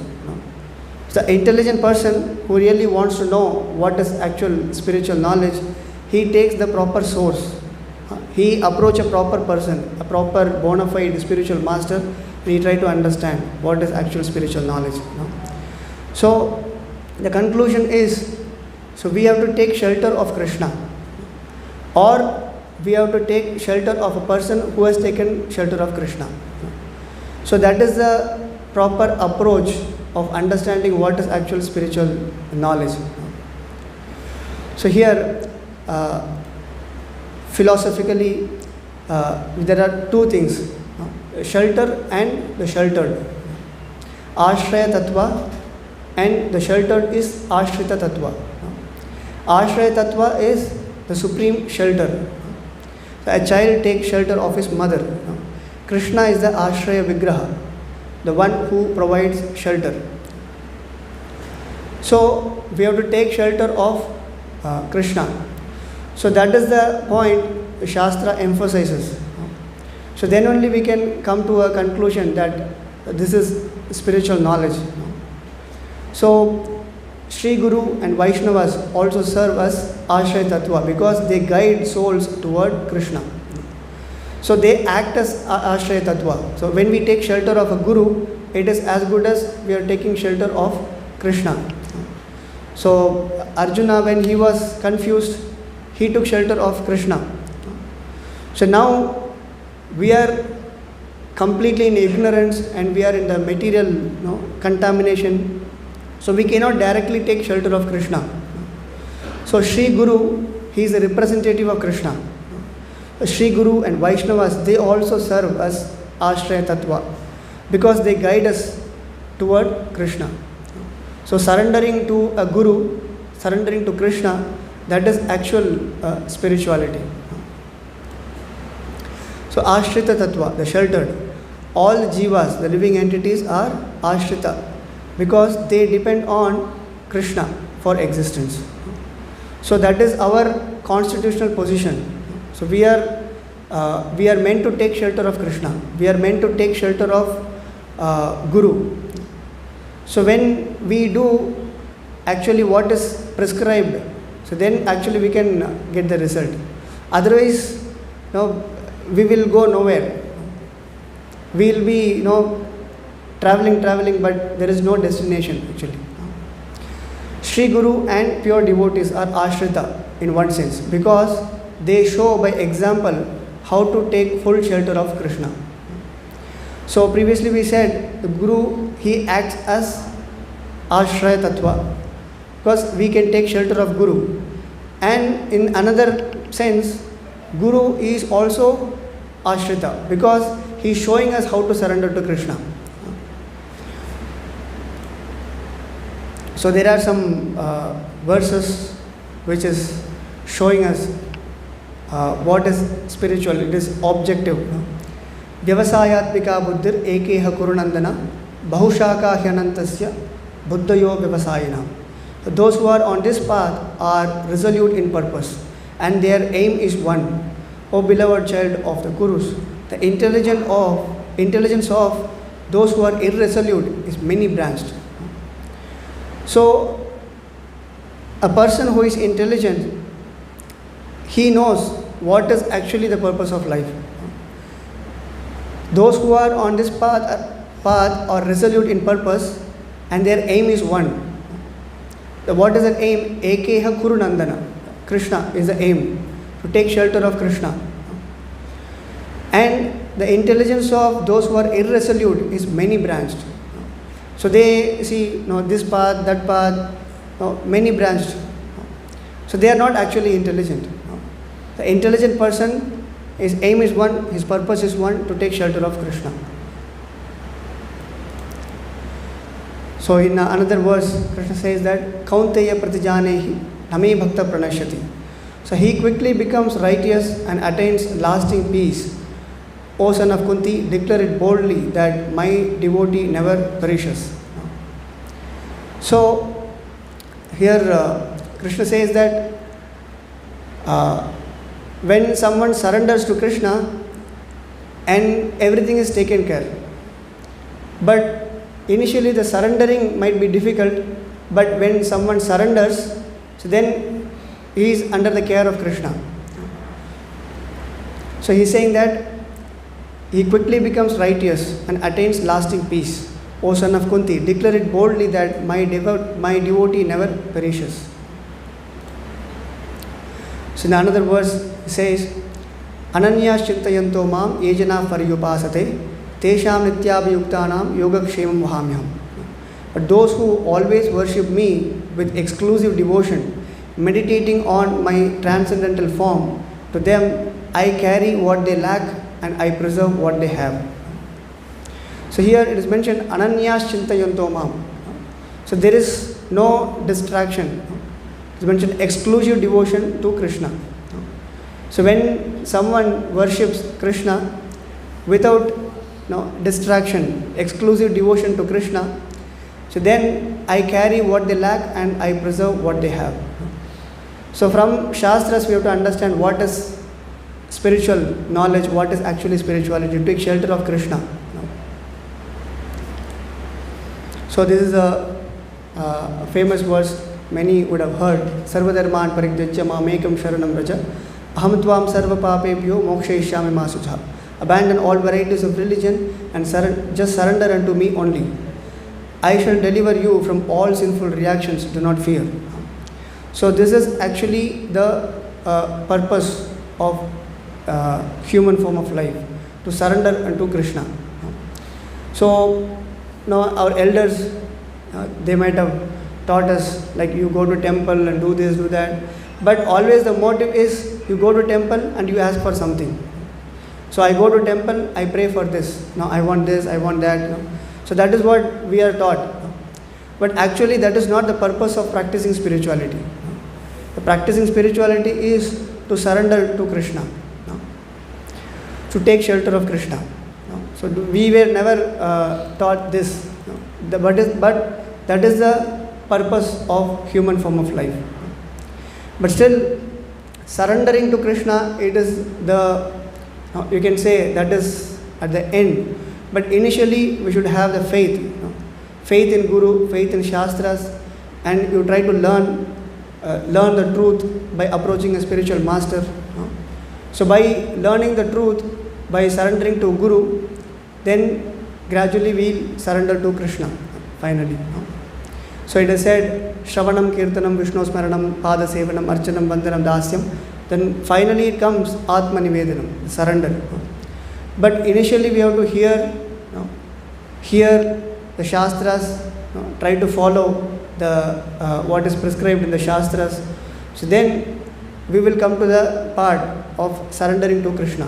So the intelligent person who really wants to know what is actual spiritual knowledge, he takes the proper source. He approach a proper person, a proper bona fide spiritual master, and he try to understand what is actual spiritual knowledge. So the conclusion is, so we have to take shelter of Krishna, or we have to take shelter of a person who has taken shelter of Krishna. So that is the proper approach of understanding what is actual spiritual knowledge. So here, philosophically, there are two things, shelter and the sheltered. Ashraya Tattva and the sheltered is Ashrita Tattva. Ashraya Tattva is the supreme shelter. So a child takes shelter of his mother. Krishna is the Ashraya Vigraha, the one who provides shelter. So we have to take shelter of Krishna. So that is the point Shastra emphasizes. So then only we can come to a conclusion that this is spiritual knowledge. So Sri Guru and Vaishnavas also serve as Ashraya Tattva because they guide souls toward Krishna. So they act as Ashraya Tattva. So when we take shelter of a Guru, it is as good as we are taking shelter of Krishna. So Arjuna, when he was confused, he took shelter of Krishna. So now we are completely in ignorance and we are in the material contamination. So we cannot directly take shelter of Krishna. So Sri Guru, he is a representative of Krishna. Sri Guru and Vaishnavas, they also serve as Ashraya Tattva because they guide us toward Krishna. So surrendering to a Guru, surrendering to Krishna, that is actual spirituality. So Ashrita Tattva, the sheltered. All jivas, the living entities, are Ashrita because they depend on Krishna for existence. So that is our constitutional position. So we are meant to take shelter of Krishna. We are meant to take shelter of Guru. So when we do actually what is prescribed, so then actually we can get the result. Otherwise, we will go nowhere. We will be traveling, but there is no destination actually. Sri Guru and pure devotees are Ashrita in one sense because they show by example how to take full shelter of Krishna. So previously we said the Guru, he acts as Ashraya Tattva because we can take shelter of Guru. And in another sense, Guru is also Ashrita because he is showing us how to surrender to Krishna. So there are some verses which is showing us what is spiritual. It is objective. Vyavasayatmika buddhir ekeha kurunandana bahushaka hyanantasya buddhayo vyavasayina. Those who are on this path are resolute in purpose and their aim is one. O beloved child of the Gurus, the intelligence of those who are irresolute is many branched. So a person who is intelligent, he knows what is actually the purpose of life. Those who are on this path are resolute in purpose and their aim is one. What is an aim? Ekeha Kurunandana. Krishna is the aim, to take shelter of Krishna. And the intelligence of those who are irresolute is many branched. So they see this path, that path, many branched. So they are not actually intelligent. The intelligent person, his aim is one, his purpose is one, to take shelter of Krishna. So in another verse, Krishna says that Kaunteya Pratijanehi Name Bhakta Pranashyati. So he quickly becomes righteous and attains lasting peace. O son of Kunti, declare it boldly that my devotee never perishes. So here Krishna says that Uh, when someone surrenders to Krishna and everything is taken care, but initially the surrendering might be difficult, but when someone surrenders, so then he is under the care of Krishna. So he is saying that he quickly becomes righteous and attains lasting peace. O son of Kunti, declare it boldly that my devotee never perishes. So in another verse he says, Ananyas chintayanto mam yejana paryupasate tesham nityabhayuktanam yogakshemam vahamyam. But those who always worship me with exclusive devotion, meditating on my transcendental form, to them I carry what they lack and I preserve what they have. So here it is mentioned Ananyas chintayanto mam. So there is no distraction. It is mentioned exclusive devotion to Krishna. So when someone worships Krishna without distraction, exclusive devotion to Krishna, so then I carry what they lack and I preserve what they have. So from Shastras we have to understand what is spiritual knowledge, what is actually spirituality, to take shelter of Krishna. So this is a famous verse many would have heard. Sarvadharman parityajya mamekam sharanam vraja aham tvam sarva papebhyo mokshayishyami ma sudha. Abandon all varieties of religion and just surrender unto me only. I shall deliver you from all sinful reactions, do not fear. So this is actually the purpose of human form of life, to surrender unto Krishna. So now our elders, they might have taught us like you go to temple and do this, do that, but always the motive is you go to temple and you ask for something. So I go to temple, I pray for this, now I want this, I want that. So that is what we are taught. But actually that is not the purpose of practicing spirituality. The practicing spirituality is to surrender to Krishna, to take shelter of Krishna. So we were never taught this, but that is the purpose of human form of life. But still, surrendering to Krishna, it is the, you can say that is at the end. But initially we should have the faith, faith in Guru, faith in Shastras, and you try to learn the truth by approaching a spiritual master. So by learning the truth, by surrendering to Guru, then gradually we surrender to Krishna finally. So it is said, Shravanam, Kirtanam, Vishnu Smaranam, Pada Sevanam, Archanam, Vandanam, Dasyam. Then finally it comes Atma Nivedanam, surrender. But initially we have to hear the Shastras, try to follow the what is prescribed in the Shastras. So then we will come to the part of surrendering to Krishna.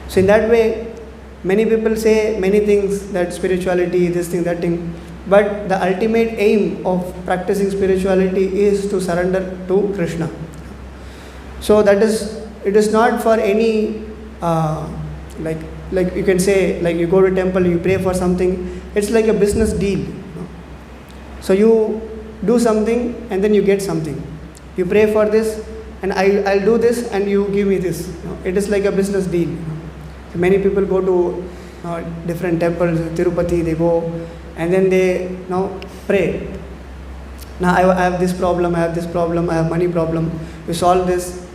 So in that way, many people say many things, that spirituality, this thing, that thing, but the ultimate aim of practicing spirituality is to surrender to Krishna. So that is, it is not for any like you can say, like you go to temple, you pray for something, it's like a business deal. So you do something and then you get something. You pray for this and I'll do this and you give me this. It is like a business deal. So many people go to different temples, Tirupati, they go and then they pray. Now I have this problem, I have money problem, you solve this,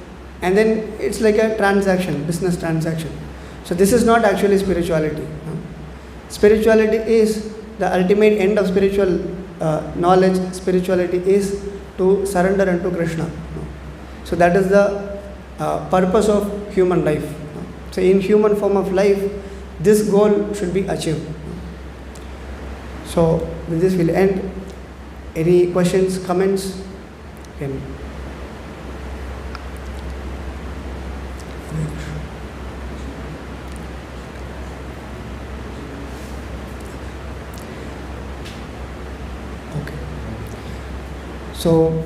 and then it's like a transaction, business transaction. So this is not actually spirituality. Spirituality is the ultimate end of spiritual knowledge. Spirituality is to surrender unto Krishna. So that is the purpose of human life. So in human form of life, this goal should be achieved. So with this we'll end. Any questions, comments? Can okay. So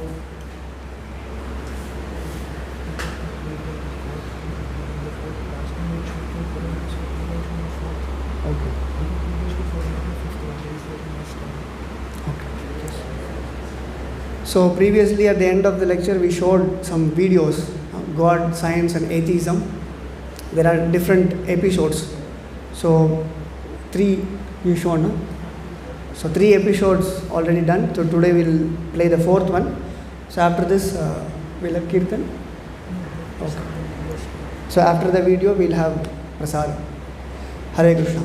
So previously at the end of the lecture we showed some videos, God, Science and Atheism. There are different episodes. So 3 you shown. No? So 3 episodes already done. So today we'll play the 4th one. So after this we'll have Kirtan. Okay. So after the video we'll have Prasad. Hare Krishna.